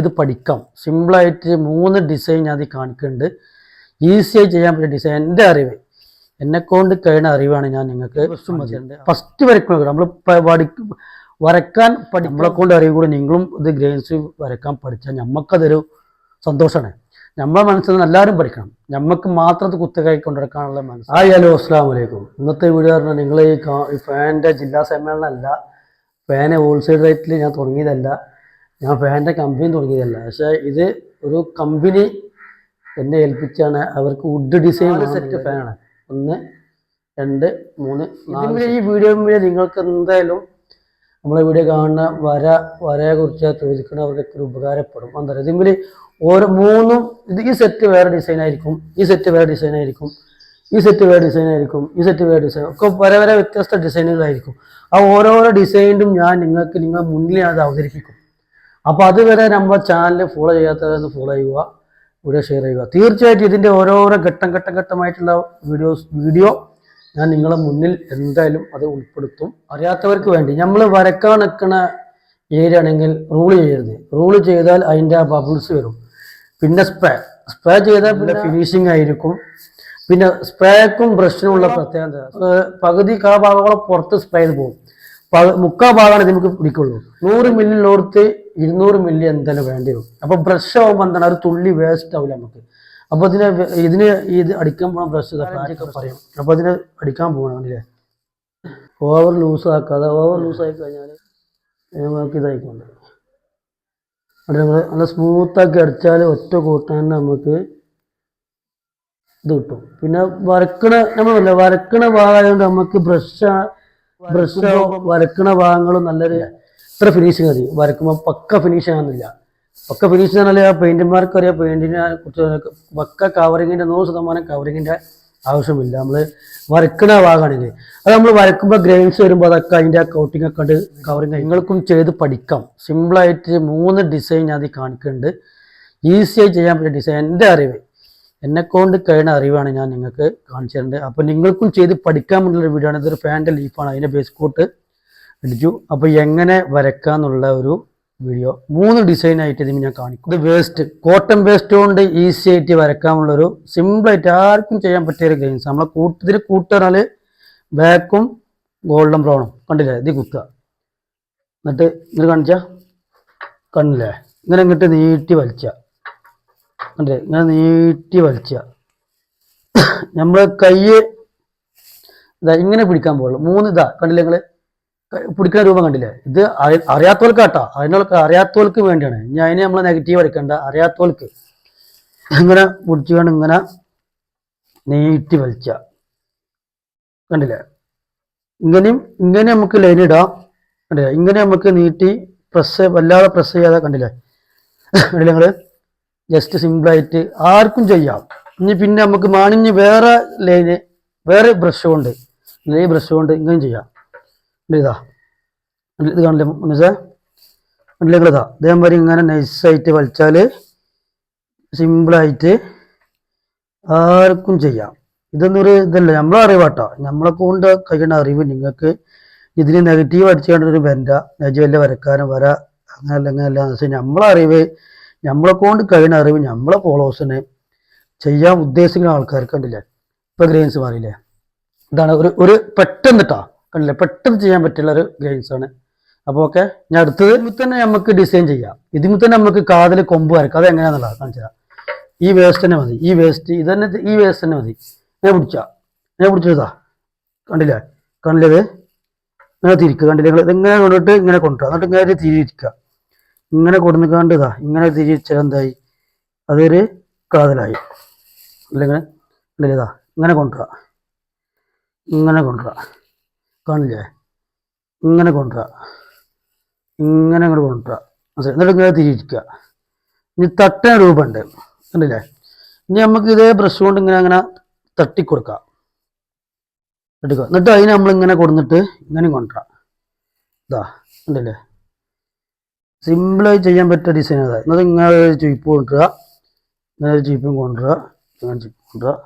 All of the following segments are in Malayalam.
ഇത് പഠിക്കാം. സിമ്പിളായിട്ട് 3 ഡിസൈൻ ഞാൻ കാണിക്കുന്നുണ്ട്. ഈസിയായി ചെയ്യാൻ പറ്റിയ ഡിസൈൻ. എൻ്റെ അറിവ്, എന്നെക്കൊണ്ട് കഴിയുന്ന അറിവാണ് ഞാൻ നിങ്ങൾക്ക് ഫസ്റ്റ് വരയ്ക്കുന്നത്. നമ്മൾ വരക്കാൻ നമ്മളെ കൊണ്ട് അറിവ് കൂടി നിങ്ങളും ഇത് ഗ്രെയിൻസ് വരക്കാൻ പഠിച്ചാൽ നമുക്കതൊരു സന്തോഷമാണ്. നമ്മളെ മനസ്സിൽ നിന്ന് എല്ലാവരും പഠിക്കണം. നമുക്ക് മാത്രം കുത്തകൈ കൊണ്ടുനടക്കാനുള്ള മനസ്സ്. ഹലോ, അസ്സലാമു അലൈക്കും. ഇന്നത്തെ വീഡിയോ പറഞ്ഞാൽ നിങ്ങൾ ഈ ഫാനിൻ്റെ ജില്ലാ സമ്മേളനമല്ല, ഫാന് ഹോൾസെയിൽ റേറ്റിൽ ഞാൻ തുടങ്ങിയതല്ല, ഞാൻ ഫാനിൻ്റെ കമ്പനി തുടങ്ങിയതല്ല. പക്ഷേ ഇത് ഒരു കമ്പനി എന്നെ ഏൽപ്പിച്ചാണ്. അവർക്ക് വുഡ് ഡിസൈൻ സെറ്റ് ഫാനാണ്. 1 2 3 4. ഈ വീഡിയോ നിങ്ങൾക്ക് എന്തായാലും നമ്മളെ വീഡിയോ കാണുന്ന വരയെക്കുറിച്ച് ചോദിക്കുന്നവർക്ക് ഉപകാരപ്പെടും. എന്താ പറയുക, ഇതിൽ ഓരോ 3ഉം ഈ സെറ്റ് വേറെ ഡിസൈൻ ആയിരിക്കും, ഈ സെറ്റ് വേറെ ഡിസൈൻ ആയിരിക്കും, ഈ സെറ്റ് വേറെ ഡിസൈൻ ആയിരിക്കും, ഈ സെറ്റ് വേറെ ഡിസൈൻ ഒക്കെ വരെ വ്യത്യസ്ത ഡിസൈനുകളായിരിക്കും. ആ ഓരോരോ ഡിസൈനും ഞാൻ നിങ്ങളുടെ മുന്നിൽ അത് അവതരിപ്പിക്കും. അപ്പോൾ അതുവരെ നമ്മുടെ ചാനൽ ഫോളോ ചെയ്യാത്തവരൊന്ന് ഫോളോ ചെയ്യുക, വീഡിയോ ഷെയർ ചെയ്യുക. തീർച്ചയായിട്ടും ഇതിൻ്റെ ഓരോരോ ഘട്ടമായിട്ടുള്ള വീഡിയോ ഞാൻ നിങ്ങളെ മുന്നിൽ എന്തായാലും അത് ഉൾപ്പെടുത്തും. അറിയാത്തവർക്ക് വേണ്ടി നമ്മൾ വരക്കാൻ നിൽക്കുന്ന ഏരിയ ആണെങ്കിൽ റൂൾ ചെയ്യരുത്. റൂൾ ചെയ്താൽ അതിൻ്റെ ആ ബബിൾസ് വരും. പിന്നെ സ്പ്രേ ചെയ്താൽ പിന്നെ ഫിനിഷിങ് ആയിരിക്കും. പിന്നെ സ്പ്രേക്കും ബ്രഷിനുള്ള പ്രത്യേകത, പകുതി ഭാഗങ്ങളെ പുറത്ത് സ്പ്രേ ചെയ്ത് പോകും. മുക്കാൽ ഭാഗമാണ് ഇത് നമുക്ക് പിടിക്കുള്ളൂ. 100 മില്ലിലോടത്ത് 200 മില്ലി എന്തായാലും വേണ്ടി വരും. അപ്പോൾ ബ്രഷ് ആകുമ്പോൾ എന്താണ്, ഒരു തുള്ളി വേസ്റ്റ് ആവില്ല നമുക്ക്. അപ്പോൾ ഇത് അടിക്കാൻ പോകണം. ബ്രഷ് പറയും. അപ്പോൾ അതിന് അടിക്കാൻ പോകണം. അല്ലേ, ഓവർ ലൂസ് ആക്കാതെ. ഓവർ ലൂസ് ആയി കഴിഞ്ഞാൽ നമുക്ക് ഇതായിക്കൊണ്ട് നല്ല സ്മൂത്താക്കി അടിച്ചാൽ ഒറ്റ കൂട്ടാൻ നമുക്ക് ഇത് കിട്ടും. പിന്നെ വരക്കണ ഭാഗമായതുകൊണ്ട് നമുക്ക് ബ്രഷ് വരക്കണ ഭാഗങ്ങളും നല്ലൊരു ഇത്ര ഫിനിഷിങ് മതി. വരക്കുമ്പോൾ പക്ക ഫിനിഷ് ആകുന്നില്ല. പക്ക ഫിനിഷ് പറഞ്ഞാൽ പെയിൻറ്റുമാർക്ക് അറിയാം, പെയിൻറ്റിനെ കുറിച്ച് പക്ക കവറിങ്ങിൻ്റെ 100% കവറിങ്ങിൻ്റെ ആവശ്യമില്ല. നമ്മൾ വരക്കണ ഭാഗമാണെങ്കിൽ അത് നമ്മൾ വരക്കുമ്പോൾ ഗ്രെയിൻസ് വരുമ്പോൾ അതൊക്കെ അതിൻ്റെ കോട്ടിങ് ഒക്കെ ഉണ്ട്, കവറിങ്. നിങ്ങൾക്കും ചെയ്ത് പഠിക്കാം. സിമ്പിളായിട്ട് 3 ഡിസൈൻ ഞാൻ കാണിക്കുന്നുണ്ട്. ഈസിയായി ചെയ്യാൻ പറ്റിയ ഡിസൈൻ. എൻ്റെ അറിവ്, എന്നെക്കൊണ്ട് കഴിയുന്ന അറിവാണ് ഞാൻ നിങ്ങൾക്ക് കാണിച്ചു തരുന്നത്. അപ്പോൾ നിങ്ങൾക്കും ചെയ്ത് പഠിക്കാൻ വേണ്ടിയുള്ള വീഡിയോ ആണ്. ഇതൊരു ഫാനിൻ്റെ ലീഫാണ്, അതിൻ്റെ ബേസ് കോട്ട് അടിച്ചു. അപ്പോൾ എങ്ങനെ വരക്കാന്നുള്ള ഒരു വീഡിയോ 3 ഡിസൈനായിട്ട് ഇതിന് ഞാൻ കാണിക്കും. ഇത് വേസ്റ്റ്, കോട്ടൺ വേസ്റ്റ് കൊണ്ട് ഈസി ആയിട്ട് വരക്കാനുള്ളൊരു സിമ്പിളായിട്ട് ആർക്കും ചെയ്യാൻ പറ്റിയൊരു ഗെയിംസ്. നമ്മളെ ഇതിൽ കൂട്ടുകയാൽ ബ്ലാക്കും ഗോൾഡൻ ബ്രൗണും കണ്ടില്ലേ, ഇത് കുത്തുക. എന്നിട്ട് ഇങ്ങനെ കാണിച്ചാൽ കണ്ടില്ലേ, ഇങ്ങനെ ഇങ്ങോട്ട് നീട്ടി വലിച്ച കണ്ടില്ലേ, ഇങ്ങനെ നീട്ടി വലിച്ച നമ്മൾ കൈ ഇങ്ങനെ പിടിക്കാൻ പോകുള്ളൂ. 3 കണ്ടില്ലേ, നിങ്ങൾ പിടിക്കുന്ന രൂപം കണ്ടില്ലേ. ഇത് അറിയാത്തവർക്ക് അറിയാത്തവർക്ക് വേണ്ടിയാണ്. ഇനി അതിനെ നമ്മൾ നെഗറ്റീവ് വരയ്ക്കണ്ട. അറിയാത്തവർക്ക് ഇങ്ങനെ പിടിച്ചുകൊണ്ട് ഇങ്ങനെ നീട്ടി വലിച്ച കണ്ടില്ലേ. ഇങ്ങനെ നമുക്ക് ലൈൻ ഇടാം. കണ്ടില്ലേ, ഇങ്ങനെ നമുക്ക് നീട്ടി വല്ലാതെ പ്രസ് ചെയ്യാതെ കണ്ടില്ലേ. കണ്ടില്ലേ നിങ്ങൾ, ജസ്റ്റ് സിമ്പിളായിട്ട് ആർക്കും ചെയ്യാം. ഇനി പിന്നെ നമുക്ക് മാണിഞ്ഞ് വേറെ ലൈന് വേറെ ബ്രഷ് കൊണ്ട് ഇങ്ങനെ ചെയ്യാം. ഇതാ ഇത് കാണില്ലേ മനസ്സേ, കണ്ടില്ലേ ഇതാ ഇതേമാതിരി ഇങ്ങനെ നൈസായിട്ട് വലിച്ചാൽ സിമ്പിളായിട്ട് ആർക്കും ചെയ്യാം. ഇതല്ല നമ്മളെ അറിവാട്ടോ, നമ്മളെ കൊണ്ട് കഴിയുന്ന അറിവ്. നിങ്ങൾക്ക് ഇതിന് നെഗറ്റീവ് അടിച്ചുകൊണ്ടൊരു വലിയ വരക്കാനും അങ്ങനെയല്ല വെച്ചാൽ നമ്മളെ അറിവ്, നമ്മളെ കൊണ്ട് കഴിയുന്ന അറിവ് നമ്മളെ ഫോളോവേഴ്സിന് ചെയ്യാൻ ഉദ്ദേശിക്കുന്ന ആൾക്കാർക്ക് കണ്ടില്ലേ. ഇപ്പം ഗ്രെയിൻസ് മാറിയില്ലേ. ഇതാണ് ഒരു പെട്ടെന്നിട്ടാ കണ്ടില്ലേ, പെട്ടെന്ന് ചെയ്യാൻ പറ്റുള്ള ഒരു ഗ്രെയിൻസ് ആണ്. അപ്പോൾ ഓക്കെ, ഞാൻ അടുത്തത് ഇതിൽ തന്നെ നമുക്ക് ഡിസൈൻ ചെയ്യാം. ഇതിൽ തന്നെ നമുക്ക് കാതിൽ കൊമ്പ് വരക്കാം. അത് എങ്ങനെയാണെന്നുള്ളത് കാണിച്ചു തരാം. ഈ വേസ്റ്റ് തന്നെ മതി. ഈ വേസ്റ്റ് തന്നെ മതി. ഞാൻ പിടിച്ചതാ കണ്ടില്ലേ. ഇത് ഇങ്ങനെ തിരിക്കുക. കണ്ടില്ലേ നിങ്ങൾ, ഇതിങ്ങനെ കൊണ്ടിട്ട് ഇങ്ങനെ കൊണ്ടുവരാം. എന്നിട്ട് ഇങ്ങനെ തിരിയിരിക്കുക. ഇങ്ങനെ കൊടുക്കാണ്ട് ഇങ്ങനെ തിരിച്ചാൽ എന്തായി, അതൊരു കാതലായി. അല്ലെങ്കിൽ കണ്ടില്ലേ, ഇങ്ങനെ കൊണ്ടുവരാം. കാണില്ലേ, ഇങ്ങനെ കൊണ്ടുവരാം. അങ്ങോട്ട് കൊണ്ടുവരാം. എന്നിട്ട് ഇങ്ങനെ തിരിയിരിക്കുക. ഇനി തട്ടൻ രൂപമുണ്ട് കണ്ടില്ലേ. ഇനി നമുക്ക് ഇതേ ബ്രഷ് കൊണ്ട് അങ്ങനെ തട്ടിക്കൊടുക്കാം. എന്നിട്ട് അതിന് നമ്മളിങ്ങനെ കൊടുത്തിട്ട് ഇങ്ങനെ കൊണ്ടുവരാം. കണ്ടില്ലേ, സിമ്പിളായി ചെയ്യാൻ പറ്റിയ ഡിസൈൻ അതാ. എന്നിട്ട് ഇങ്ങനെ ഒരു ചീപ്പ് കൊണ്ടുവരിക, ഇങ്ങനെ ഒരു ചീപ്പും കൊണ്ടുവരിക, ഇങ്ങനെ ചീപ്പ് കൊണ്ടുവരിക.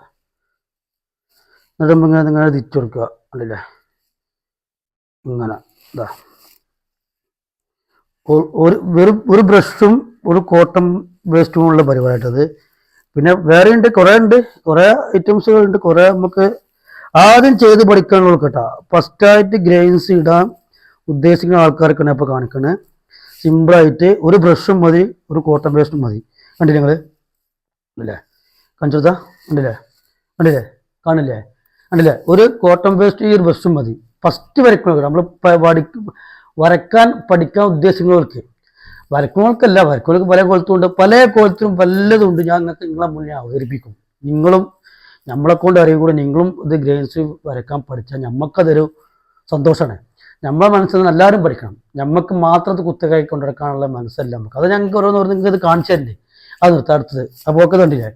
എന്നിട്ട് നമ്മൾ ഇങ്ങനെ തിരിച്ചു കൊടുക്കുക. കണ്ടില്ലേ, ഇങ്ങനെ ഒരു ബ്രഷും ഒരു കോട്ടൺ വേസ്റ്റ് കൊണ്ടുള്ള പരിപാടിയായിട്ടത്. പിന്നെ വേറെ ഉണ്ട്, കുറേ ഐറ്റംസുകളുണ്ട്, കുറേ നമുക്ക് ആദ്യം ചെയ്ത് പഠിക്കാനുള്ള കേട്ടോ. ഫസ്റ്റായിട്ട് ഗ്രെയിൻസ് ഇടാൻ ഉദ്ദേശിക്കുന്ന ആൾക്കാർക്കാണ് ഇപ്പോൾ കാണിക്കുന്നത്. സിമ്പിളായിട്ട് ഒരു ബ്രഷും മതി, ഒരു കോട്ടൺ വേസ്റ്റും മതി. കണ്ടില്ലേ നിങ്ങൾ? അല്ലേ കാണിച്ചെടുത്താ? കാണില്ലേ? ഒരു കോട്ടൺ വേസ്റ്റ് ഈ ഒരു ബ്രഷും മതി. ഫസ്റ്റ് വരയ്ക്കണം. നമ്മൾ വരയ്ക്കാൻ പഠിക്കാൻ ഉദ്ദേശിക്കുന്നവർക്ക്, വരയ്ക്കുന്നവർക്കല്ല, വരയ്ക്കുന്നവർക്ക് പല കോലത്തുമുണ്ട്, പല കോലത്തിലും വല്ലതും ഉണ്ട്. ഞാൻ നിങ്ങളെ മുന്നേ അവതരിപ്പിക്കും. നിങ്ങളും നമ്മളെ കൊണ്ട് അറിയും കൂടെ നിങ്ങളും ഇത് ഗ്രെയിൻസ് വരയ്ക്കാൻ പഠിച്ചാൽ നമുക്കതൊരു സന്തോഷമാണ്. നമ്മളെ മനസ്സിൽ നിന്ന് എല്ലാവരും പഠിക്കണം. നമുക്ക് മാത്രം കുത്തകയായി കൊണ്ടുനടക്കാനുള്ള മനസ്സല്ല നമുക്ക്. അത് ഞങ്ങൾക്ക് ഓരോന്ന് നിങ്ങൾക്ക് ഇത് കാണിച്ചു തരണ്ടേ? അത് നിർത്താം. അടുത്തത് അപ്പോൾ ഒക്കെ ഇതുണ്ടല്ലേ?